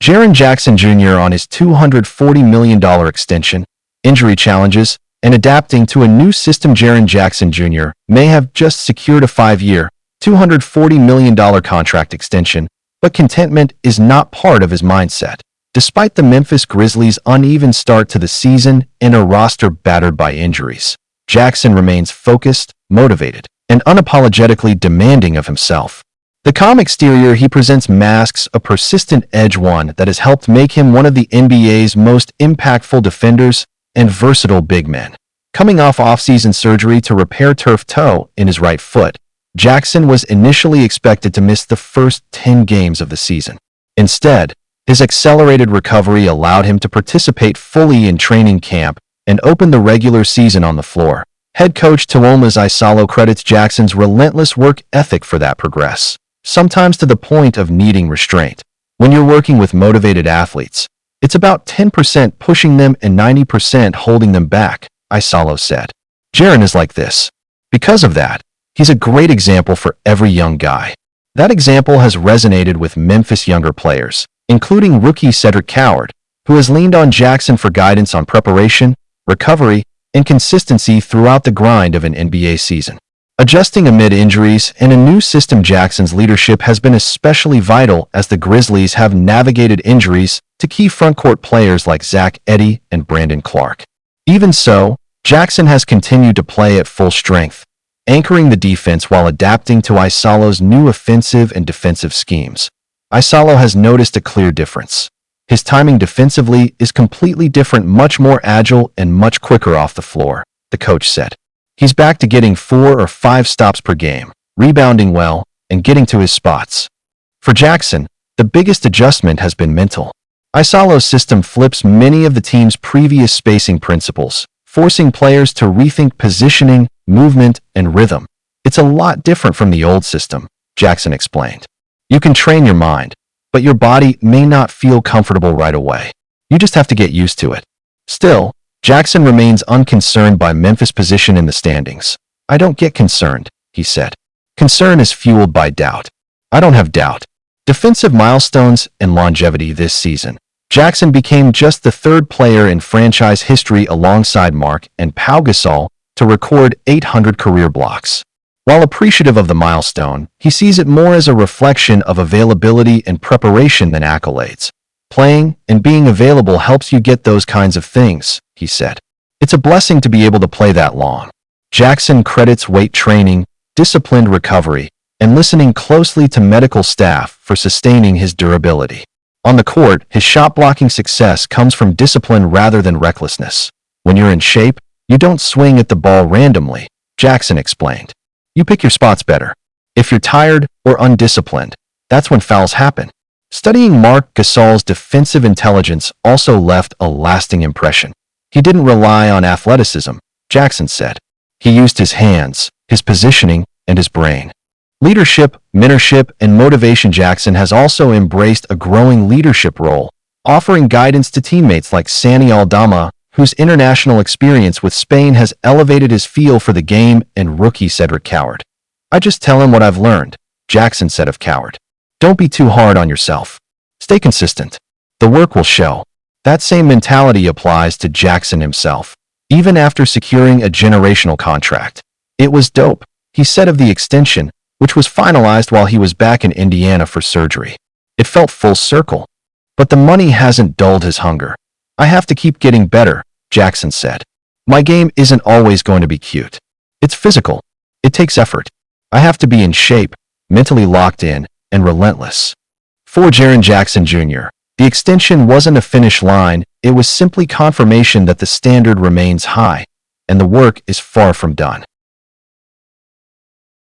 Jaren Jackson Jr. on his $240 million extension, injury challenges, and adapting to a new system. Jaren Jackson Jr. may have just secured a 5-year, $240 million contract extension, but contentment is not part of his mindset. Despite the Memphis Grizzlies' uneven start to the season and a roster battered by injuries, Jackson remains focused, motivated, and unapologetically demanding of himself. The calm exterior he presents masks a persistent edge, one that has helped make him one of the NBA's most impactful defenders and versatile big men. Coming off offseason surgery to repair turf toe in his right foot, Jackson was initially expected to miss the first 10 games of the season. Instead, his accelerated recovery allowed him to participate fully in training camp and open the regular season on the floor. Head coach Tuomas Iisalo credits Jackson's relentless work ethic for that progress, sometimes to the point of needing restraint. When you're working with motivated athletes, it's about 10% pushing them and 90% holding them back, Iisalo said. Jaren is like this. Because of that, he's a great example for every young guy. That example has resonated with Memphis younger players, including rookie Cedric Coward, who has leaned on Jackson for guidance on preparation, recovery, and consistency throughout the grind of an NBA season. Adjusting amid injuries and a new system, Jackson's leadership has been especially vital as the Grizzlies have navigated injuries to key frontcourt players like Zach Edey and Brandon Clark. Even so, Jackson has continued to play at full strength, anchoring the defense while adapting to Iisalo's new offensive and defensive schemes. Iisalo has noticed a clear difference. His timing defensively is completely different, much more agile and much quicker off the floor, the coach said. He's back to getting 4 or 5 stops per game, rebounding well, and getting to his spots. For Jackson, the biggest adjustment has been mental. Iisalo's system flips many of the team's previous spacing principles, forcing players to rethink positioning, movement, and rhythm. It's a lot different from the old system, Jackson explained. You can train your mind, but your body may not feel comfortable right away. You just have to get used to it. Still, Jackson remains unconcerned by Memphis' position in the standings. I don't get concerned, he said. Concern is fueled by doubt. I don't have doubt. Defensive milestones and longevity this season. Jackson became just the 3rd player in franchise history alongside Mark and Pau Gasol to record 800 career blocks. While appreciative of the milestone, he sees it more as a reflection of availability and preparation than accolades. Playing and being available helps you get those kinds of things, he said. It's a blessing to be able to play that long. Jackson credits weight training, disciplined recovery, and listening closely to medical staff for sustaining his durability. On the court, his shot-blocking success comes from discipline rather than recklessness. When you're in shape, you don't swing at the ball randomly, Jackson explained. You pick your spots better. If you're tired or undisciplined, that's when fouls happen. Studying Mark Gasol's defensive intelligence also left a lasting impression. He didn't rely on athleticism, Jackson said. He used his hands, his positioning, and his brain. Leadership, mentorship, and motivation. Jackson has also embraced a growing leadership role, offering guidance to teammates like Sani Aldama, whose international experience with Spain has elevated his feel for the game, and rookie Cedric Coward. I just tell him what I've learned, Jackson said of Coward. Don't be too hard on yourself. Stay consistent. The work will show. That same mentality applies to Jackson himself, even after securing a generational contract. It was dope, he said of the extension, which was finalized while he was back in Indiana for surgery. It felt full circle. But the money hasn't dulled his hunger. I have to keep getting better, Jackson said. My game isn't always going to be cute. It's physical. It takes effort. I have to be in shape, mentally locked in, and relentless. For Jaren Jackson Jr., the extension wasn't a finish line, it was simply confirmation that the standard remains high, and the work is far from done.